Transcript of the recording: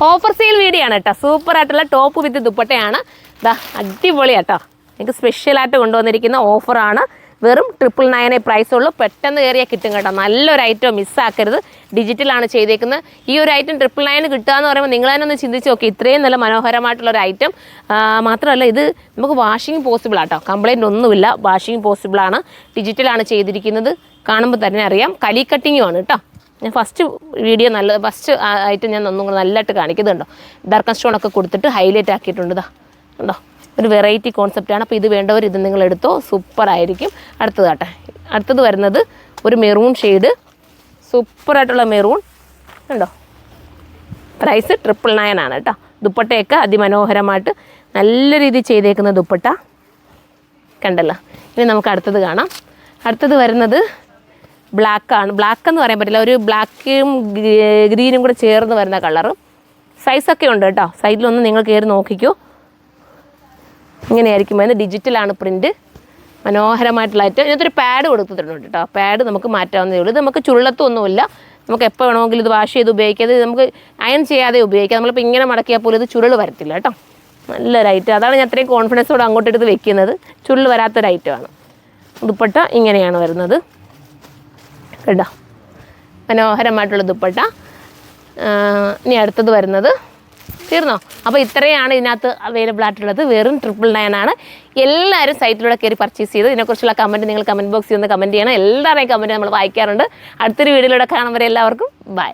Offer sale video ആണ് കേട്ടോ. സൂപ്പറായിട്ടുള്ള top വിത്ത് ദുപ്പട്ടയാണ്. ഇതാ അടിപൊളിയാട്ടോ. നിങ്ങൾക്ക് സ്പെഷ്യലായിട്ട് കൊണ്ടുവന്നിരിക്കുന്ന ഓഫറാണ്. വെറും 999 പ്രൈസ് ഉള്ളൂ. പെട്ടെന്ന് കയറിയാൽ കിട്ടും കേട്ടോ. നല്ലൊരു ഐറ്റം മിസ്സാക്കരുത്. ഡിജിറ്റലാണ് ചെയ്തേക്കുന്നത്. ഈ ഒരു ഐറ്റം 999 കിട്ടുക എന്ന് പറയുമ്പോൾ നിങ്ങൾ തന്നെ ഒന്ന് ചിന്തിച്ച് നോക്കി. ഇത്രയും നല്ല മനോഹരമായിട്ടുള്ളൊരു ഐറ്റം. മാത്രമല്ല ഇത് നമുക്ക് വാഷിംഗ് പോസിബിൾ ആട്ടോ. കംപ്ലൈൻറ്റ് ഒന്നുമില്ല. വാഷിംഗ് പോസിബിളാണ്. ഡിജിറ്റലാണ് ചെയ്തിരിക്കുന്നത്. കാണുമ്പോൾ തന്നെ അറിയാം. കലി കട്ടിങ്ങുമാണ് കേട്ടോ. ഞാൻ ഫസ്റ്റ് ഐറ്റം ഞാൻ ഒന്നും കൂടെ നല്ലതായിട്ട് കാണിക്കുന്നുണ്ടോ. ഡാർക്ക് സ്റ്റോണൊക്കെ കൊടുത്തിട്ട് ഹൈലൈറ്റ് ആക്കിയിട്ടുണ്ട്. ഇതാ ഉണ്ടോ, ഒരു വെറൈറ്റി കോൺസെപ്റ്റാണ്. അപ്പോൾ ഇത് വേണ്ടവർ ഇത് നിങ്ങൾ എടുത്തോ. സൂപ്പറായിരിക്കും. അടുത്തത് വരുന്നത് ഒരു മെറൂൺ ഷെയ്ഡ്. സൂപ്പറായിട്ടുള്ള മെറൂൺ ഉണ്ടോ. പ്രൈസ് 999 ആണ് കേട്ടോ. ദുപ്പട്ടയൊക്കെ അതിമനോഹരമായിട്ട് നല്ല രീതിയിൽ ചെയ്തേക്കുന്ന ദുപ്പട്ട കണ്ടല്ലോ. ഇനി നമുക്ക് അടുത്തത് കാണാം. അടുത്തത് വരുന്നത് ബ്ലാക്കാണ്. ബ്ലാക്ക് എന്ന് പറയാൻ പറ്റില്ല, ഒരു ബ്ലാക്കും ഗ്രീനും കൂടെ ചേർന്ന് വരുന്ന കളറ്. സൈസൊക്കെ ഉണ്ട് കേട്ടോ. സൈഡിലൊന്ന് നിങ്ങൾ കയറി നോക്കിക്കോ. ഇങ്ങനെയായിരിക്കും വരുന്നത്. ഡിജിറ്റലാണ് പ്രിൻറ്റ്. മനോഹരമായിട്ടുള്ള ഐറ്റം. ഇതിനകത്തൊരു പാഡ് കൊടുത്തിട്ടുണ്ട് കേട്ടോ. പാഡ് നമുക്ക് മാറ്റാവുന്നതേ ഉള്ളൂ. ഇത് നമുക്ക് ചുരുളത്തൊന്നുമില്ല. നമുക്ക് എപ്പോൾ വേണമെങ്കിലും ഇത് വാഷ് ചെയ്ത് ഉപയോഗിക്കാം. ഇത് നമുക്ക് അയൺ ചെയ്യാതെ ഉപയോഗിക്കാം. നമ്മളിപ്പോൾ ഇങ്ങനെ മടക്കിയാൽ പോലും ഇത് ചുരുൾ വരത്തില്ല കേട്ടോ. നല്ലൊരു ഐറ്റം. അതാണ് ഞാൻ അത്രയും കോൺഫിഡൻസോടെ അങ്ങോട്ട് എടുത്ത് വെക്കുന്നത്. ചുരുൾ വരാത്തൊരു ഐറ്റമാണ്. ദുപ്പട്ട ഇങ്ങനെയാണ് വരുന്നത് കേട്ടോ. മനോഹരമായിട്ടുള്ള ദുപ്പട്ട. ഇനി അടുത്തത് വരുന്നത് തീർന്നോ? അപ്പോൾ ഇത്രയാണ് ഇതിനകത്ത് അവൈലബിൾ ആയിട്ടുള്ളത്. വെറും 999 ആണ്. എല്ലാവരും സൈറ്റിലൂടെ കയറി പർച്ചേസ് ചെയ്ത് ഇതിനെക്കുറിച്ചുള്ള കമൻറ്റ് നിങ്ങൾ കമൻറ്റ് ബോക്സിൽ ഒന്ന് കമൻറ്റ് ചെയ്യണം. എല്ലാവരുടെയും കമൻറ്റ് നമ്മൾ വായിക്കാറുണ്ട്. അടുത്തൊരു വീഡിയോയിലൂടെ കാണുമ്പോൾ എല്ലാവർക്കും ബൈ.